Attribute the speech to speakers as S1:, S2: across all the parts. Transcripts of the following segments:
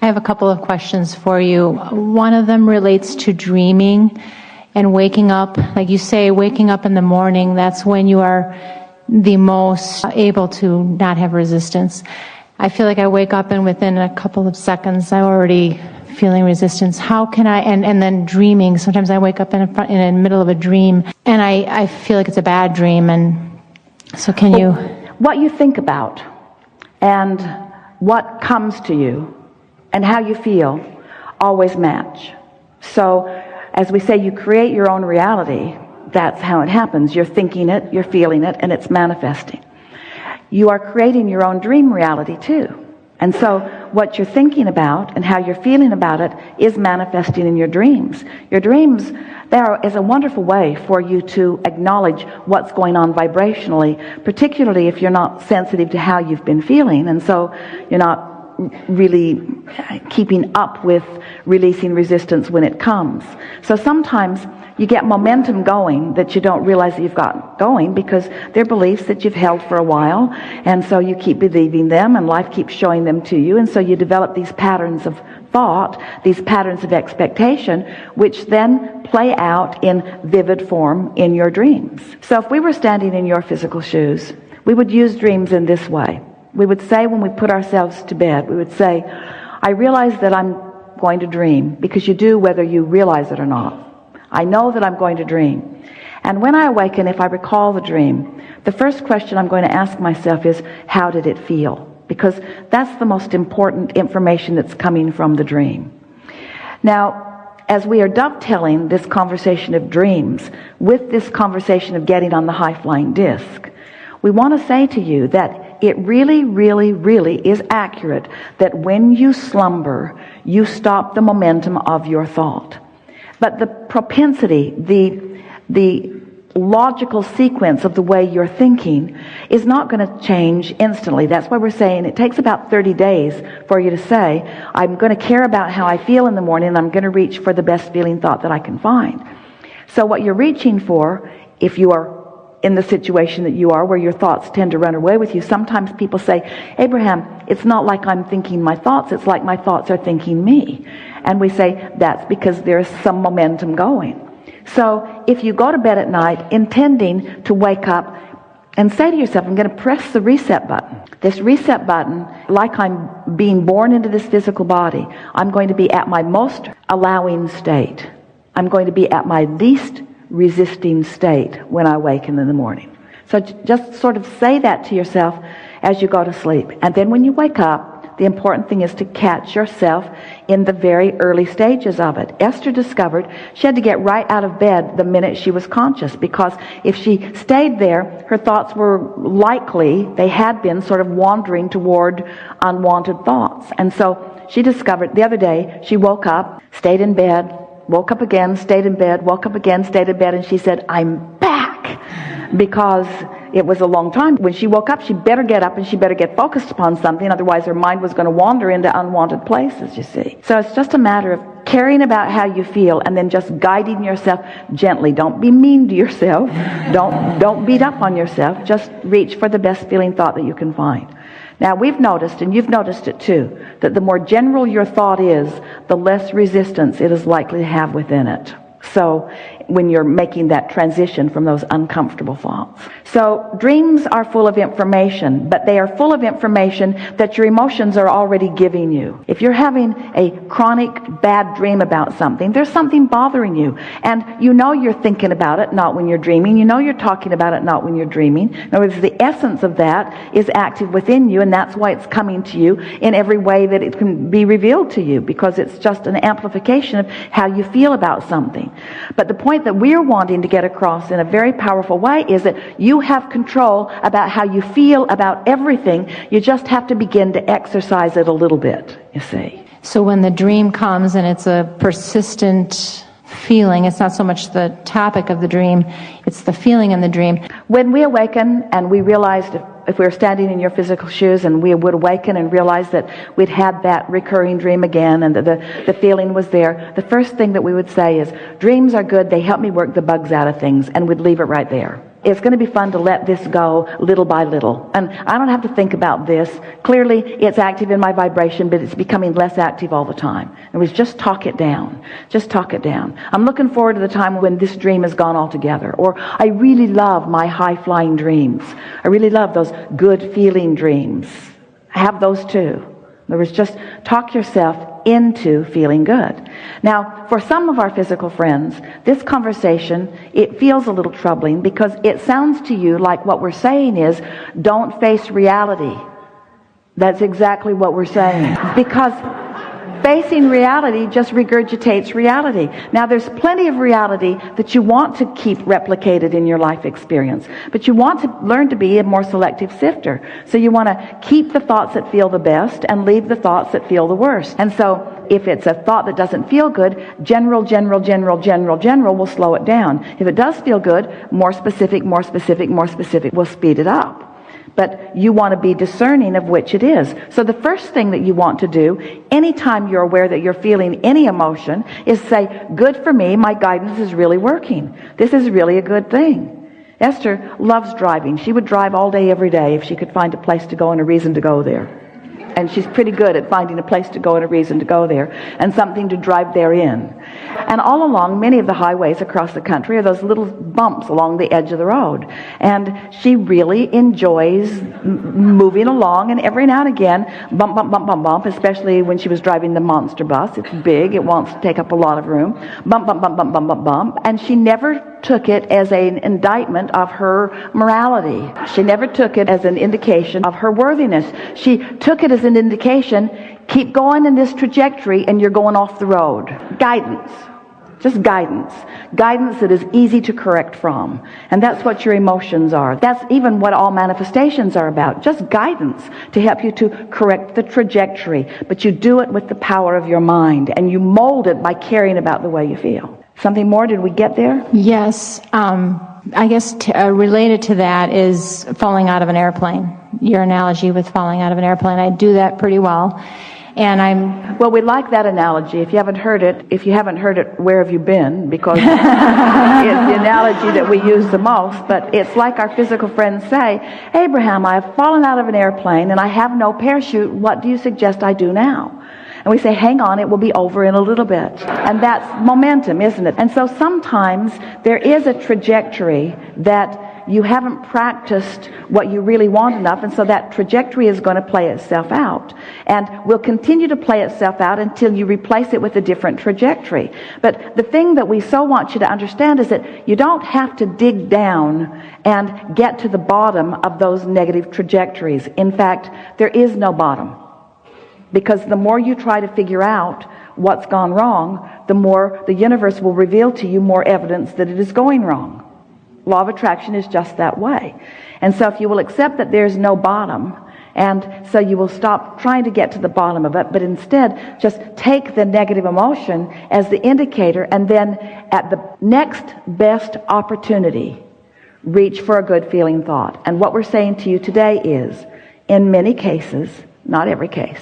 S1: I have a couple of questions for you. One of them relates to dreaming and waking up. Like you say, waking up in the morning, that's when you are the most able to not have resistance. I feel like I wake up and within a couple of seconds I'm already feeling resistance. How can I, and then dreaming, sometimes I wake up in the middle of a dream and I feel like it's a bad dream, and so can you...
S2: What you think about and what comes to you and how you feel always match. So, as we say, you create your own reality. That's how it happens. You're thinking it, you're feeling it, and it's manifesting. You are creating your own dream reality too. And so, what you're thinking about and how you're feeling about it is manifesting in your dreams. Your dreams, there is a wonderful way for you to acknowledge what's going on vibrationally, particularly if you're not sensitive to how you've been feeling, and so you're not really keeping up with releasing resistance when it comes. So sometimes you get momentum going that you don't realize that you've got going, because they're beliefs that you've held for a while, and so you keep believing them and life keeps showing them to you, and so you develop these patterns of thought, these patterns of expectation, which then play out in vivid form in your dreams. So if we were standing in your physical shoes, we would use dreams in this way. We would say, when we put ourselves to bed, we would say, I realize that I'm going to dream, because you do whether you realize it or not. I know that I'm going to dream. And when I awaken, if I recall the dream, the first question I'm going to ask myself is, how did it feel? Because that's the most important information that's coming from the dream. Now, as we are dovetailing this conversation of dreams with this conversation of getting on the high-flying disc, we want to say to you that it really, really, really is accurate that when you slumber, you stop the momentum of your thought. But the propensity, the logical sequence of the way you're thinking is not going to change instantly. That's why we're saying it takes about 30 days for you to say, I'm going to care about how I feel in the morning, and I'm going to reach for the best feeling thought that I can find. So what you're reaching for, if you are in the situation that you are, where your thoughts tend to run away with you, sometimes people say, Abraham, it's not like I'm thinking my thoughts, it's like my thoughts are thinking me. And we say, that's because there's some momentum going. So if you go to bed at night intending to wake up and say to yourself, I'm going to press the reset button. This reset button, like I'm being born into this physical body, I'm going to be at my most allowing state. I'm going to be at my least resisting state when I awaken in the morning. So just sort of say that to yourself as you go to sleep. And then when you wake up, the important thing is to catch yourself in the very early stages of it. Esther discovered she had to get right out of bed the minute she was conscious, because if she stayed there, her thoughts were likely, they had been sort of wandering toward unwanted thoughts. And so she discovered the other day, she woke up, stayed in bed, woke up again, stayed in bed, woke up again, stayed in bed, and she said, I'm back, because it was a long time. When she woke up, she better get up and she better get focused upon something, otherwise her mind was going to wander into unwanted places, you see. So it's just a matter of caring about how you feel and then just guiding yourself gently. Don't be mean to yourself. Don't beat up on yourself. Just reach for the best feeling thought that you can find. Now, we've noticed, and you've noticed it too, that the more general your thought is, the less resistance it is likely to have within it. So when you're making that transition from those uncomfortable thoughts. So dreams are full of information, but they are full of information that your emotions are already giving you. If you're having a chronic bad dream about something, there's something bothering you. And you know you're thinking about it, not when you're dreaming. You know you're talking about it, not when you're dreaming. In other words, the essence of that is active within you, and that's why it's coming to you in every way that it can be revealed to you, because it's just an amplification of how you feel about something. But the point that we're wanting to get across in a very powerful way is that you have control about how you feel about everything. You just have to begin to exercise it a little bit, you see.
S1: So when the dream comes and it's a persistent feeling, it's not so much the topic of the dream, it's the feeling in the dream.
S2: When we awaken and we realized, if we were standing in your physical shoes and we would awaken and realize that we'd had that recurring dream again and that the feeling was there, the first thing that we would say is, dreams are good, they help me work the bugs out of things, and we'd leave it right there. It's going to be fun to let this go little by little. And I don't have to think about this. Clearly, it's active in my vibration, but it's becoming less active all the time. It was just talk it down. Just talk it down. I'm looking forward to the time when this dream is gone altogether. Or I really love my high-flying dreams. I really love those good-feeling dreams. Have those too. In other words, just talk yourself into feeling good. Now, for some of our physical friends, this conversation, it feels a little troubling because it sounds to you like what we're saying is, don't face reality. That's exactly what we're saying. Because facing reality just regurgitates reality. Now, there's plenty of reality that you want to keep replicated in your life experience, but you want to learn to be a more selective sifter. So you want to keep the thoughts that feel the best and leave the thoughts that feel the worst. And so if it's a thought that doesn't feel good, general will slow it down. If it does feel good, more specific will speed it up. But you want to be discerning of which it is. So the first thing that you want to do, anytime you're aware that you're feeling any emotion, is say, good for me, my guidance is really working. This is really a good thing. Esther loves driving. She would drive all day, every day, if she could find a place to go and a reason to go there. And she's pretty good at finding a place to go and a reason to go there, and something to drive there in. And all along many of the highways across the country are those little bumps along the edge of the road. And she really enjoys moving along, and every now and again, bump, especially when she was driving the monster bus. It's big, it wants to take up a lot of room. Bump. And she never took it as an indictment of her morality. She never took it as an indication of her worthiness. She took it as an indication, keep going in this trajectory and you're going off the road. Guidance. Just guidance. Guidance that is easy to correct from. And that's what your emotions are. That's even what all manifestations are about. Just guidance to help you to correct the trajectory. But you do it with the power of your mind. And you mold it by caring about the way you feel. Something more? Did we get there?
S1: Yes. I guess related to that is falling out of an airplane. Your analogy with falling out of an airplane. I do that pretty well. And
S2: well, we like that analogy. If you haven't heard it, where have you been? Because it's the analogy that we use the most. But it's like our physical friends say, Abraham, I have fallen out of an airplane and I have no parachute. What do you suggest I do now? And we say, hang on, it will be over in a little bit. And that's momentum, isn't it? And so sometimes there is a trajectory that you haven't practiced what you really want enough, and so that trajectory is going to play itself out. And will continue to play itself out until you replace it with a different trajectory. But the thing that we so want you to understand is that you don't have to dig down and get to the bottom of those negative trajectories. In fact, there is no bottom. Because the more you try to figure out what's gone wrong, the more the universe will reveal to you more evidence that it is going wrong. Law of attraction is just that way. And so if you will accept that there's no bottom, and so you will stop trying to get to the bottom of it, but instead just take the negative emotion as the indicator, and then at the next best opportunity, reach for a good feeling thought. And what we're saying to you today is, in many cases, not every case,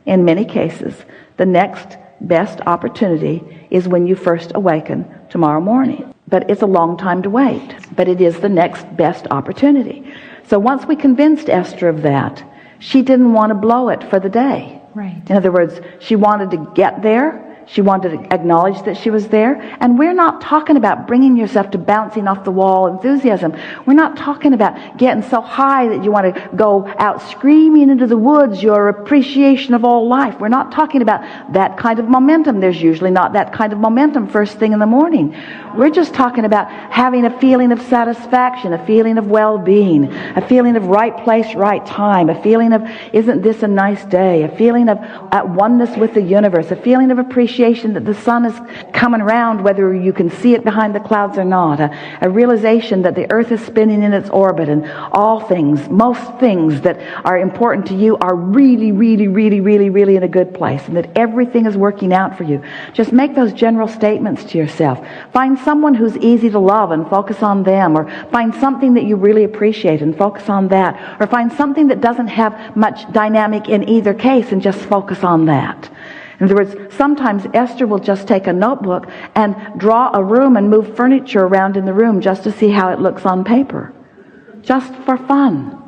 S2: in many cases, the next best opportunity is when you first awaken tomorrow morning. But it's a long time to wait. But it is the next best opportunity. So once we convinced Esther of that, she didn't want to blow it for the day.
S1: Right.
S2: In other words, she wanted to get there. She wanted to acknowledge that she was there. And we're not talking about bringing yourself to bouncing off the wall enthusiasm. We're not talking about getting so high that you want to go out screaming into the woods your appreciation of all life. We're not talking about that kind of momentum. There's usually not that kind of momentum first thing in the morning. We're just talking about having a feeling of satisfaction, a feeling of well-being, a feeling of right place, right time, a feeling of, isn't this a nice day, a feeling of at oneness with the universe, a feeling of appreciation that the sun is coming around whether you can see it behind the clouds or not, a realization that the earth is spinning in its orbit, and all things, most things that are important to you are really in a good place, and that everything is working out for you. Just make those general statements to yourself. Find someone who's easy to love and focus on them, or find something that you really appreciate and focus on that, or find something that doesn't have much dynamic in either case and just focus on that. In other words, sometimes Esther will just take a notebook and draw a room and move furniture around in the room just to see how it looks on paper. Just for fun.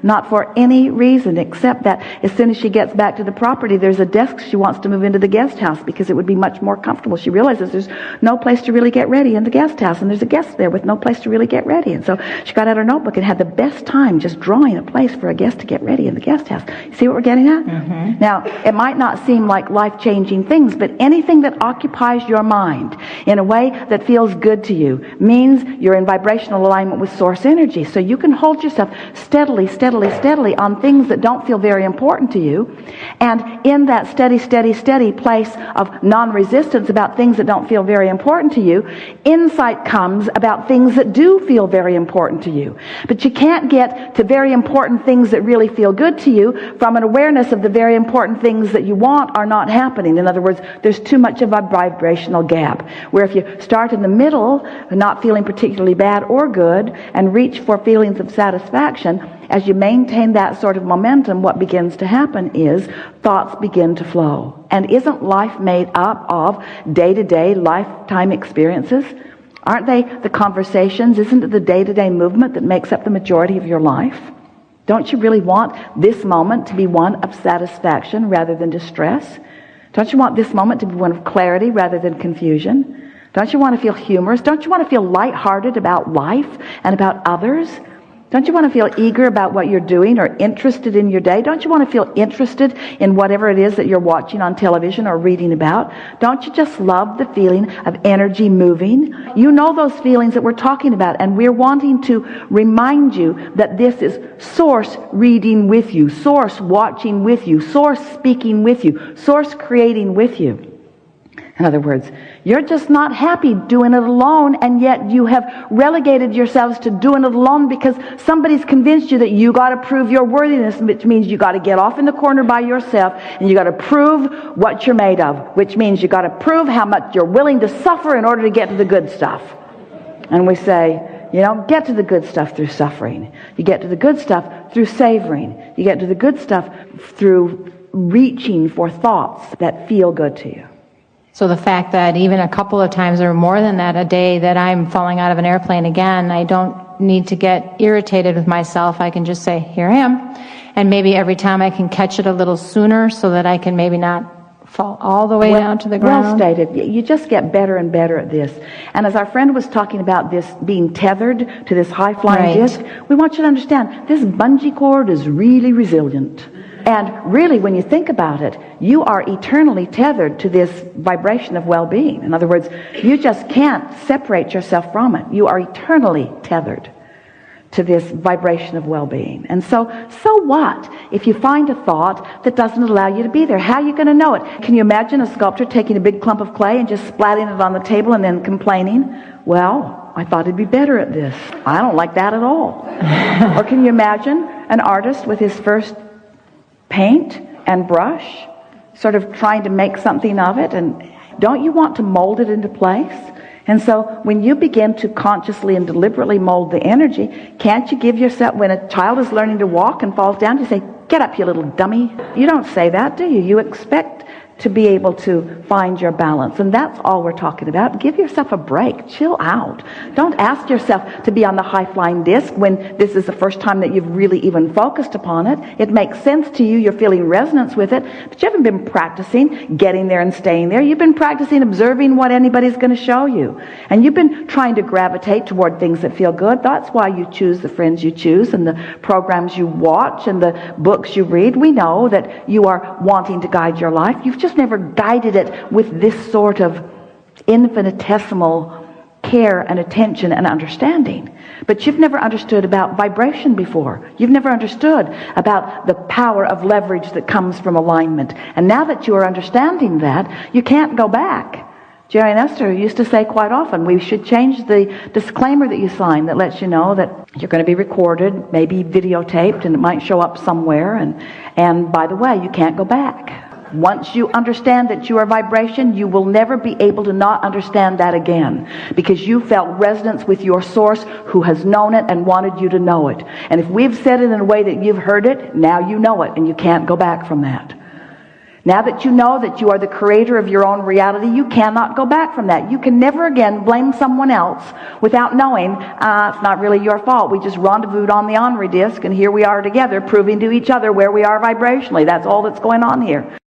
S2: Not for any reason except that as soon as she gets back to the property, there's a desk she wants to move into the guest house because it would be much more comfortable. She realizes there's no place to really get ready in the guest house, and there's a guest there with no place to really get ready. And so she got out her notebook and had the best time just drawing a place for a guest to get ready in the guest house. You see what we're getting at? Mm-hmm. Now, it might not seem like life-changing things, but anything that occupies your mind in a way that feels good to you means you're in vibrational alignment with source energy. So you can hold yourself steadily on things that don't feel very important to you, and in that steady place of non-resistance about things that don't feel very important to you, insight comes about things that do feel very important to you. But you can't get to very important things that really feel good to you from an awareness of the very important things that you want are not happening. In other words, there's too much of a vibrational gap, where if you start in the middle, not feeling particularly bad or good, and reach for feelings of satisfaction, as you maintain that sort of momentum, what begins to happen is thoughts begin to flow. And isn't life made up of day-to-day, lifetime experiences? Aren't they the conversations? Isn't it the day-to-day movement that makes up the majority of your life? Don't you really want this moment to be one of satisfaction rather than distress? Don't you want this moment to be one of clarity rather than confusion? Don't you want to feel humorous? Don't you want to feel lighthearted about life and about others? Don't you want to feel eager about what you're doing or interested in your day? Don't you want to feel interested in whatever it is that you're watching on television or reading about? Don't you just love the feeling of energy moving? You know those feelings that we're talking about, and we're wanting to remind you that this is Source reading with you, Source watching with you, Source speaking with you, Source creating with you. In other words, you're just not happy doing it alone, and yet you have relegated yourselves to doing it alone because somebody's convinced you that you got to prove your worthiness, which means you got to get off in the corner by yourself, and you got to prove what you're made of, which means you got to prove how much you're willing to suffer in order to get to the good stuff. And we say, you don't get to the good stuff through suffering. You get to the good stuff through savoring. You get to the good stuff through reaching for thoughts that feel good to you.
S1: So the fact that even a couple of times or more than that a day that I'm falling out of an airplane again, I don't need to get irritated with myself. I can just say, here I am. And maybe every time I can catch it a little sooner so that I can maybe not fall all the way down to the ground.
S2: Well stated. You just get better and better at this. And as our friend was talking about this being tethered to this high-flying disc, we want you to understand, this bungee cord is really resilient. And really, when you think about it, you are eternally tethered to this vibration of well-being. In other words, you just can't separate yourself from it. You are eternally tethered to this vibration of well-being. And so what if you find a thought that doesn't allow you to be there? How are you going to know it? Can you imagine a sculptor taking a big clump of clay and just splatting it on the table and then complaining, well, I thought he'd be better at this. I don't like that at all. Or can you imagine an artist with his first paint and brush, sort of trying to make something of it, and don't you want to mold it into place? And so when you begin to consciously and deliberately mold the energy, can't you give yourself, when a child is learning to walk and falls down, you say, get up, you little dummy. You don't say that, do you? You expect to be able to find your balance. And that's all we're talking about. Give yourself a break. Chill out. Don't ask yourself to be on the high-flying disc when this is the first time that you've really even focused upon it. It makes sense to you. You're feeling resonance with it. But you haven't been practicing getting there and staying there. You've been practicing observing what anybody's going to show you. And you've been trying to gravitate toward things that feel good. That's why you choose the friends you choose and the programs you watch and the books you read. We know that you are wanting to guide your life. You've just never guided it with this sort of infinitesimal care and attention and understanding. But you've never understood about vibration before. You've never understood about the power of leverage that comes from alignment. And now that you are understanding that, you can't go back. Jerry and Esther used to say quite often, we should change the disclaimer that you sign that lets you know that you're going to be recorded, maybe videotaped, and it might show up somewhere. And by the way, you can't go back. Once you understand that you are vibration, you will never be able to not understand that again, because you felt resonance with your source who has known it and wanted you to know it. And if we've said it in a way that you've heard it, now you know it and you can't go back from that. Now that you know that you are the creator of your own reality, you cannot go back from that. You can never again blame someone else without knowing it's not really your fault. We just rendezvoused on the Henri disc, and here we are together, proving to each other where we are vibrationally. That's all that's going on here.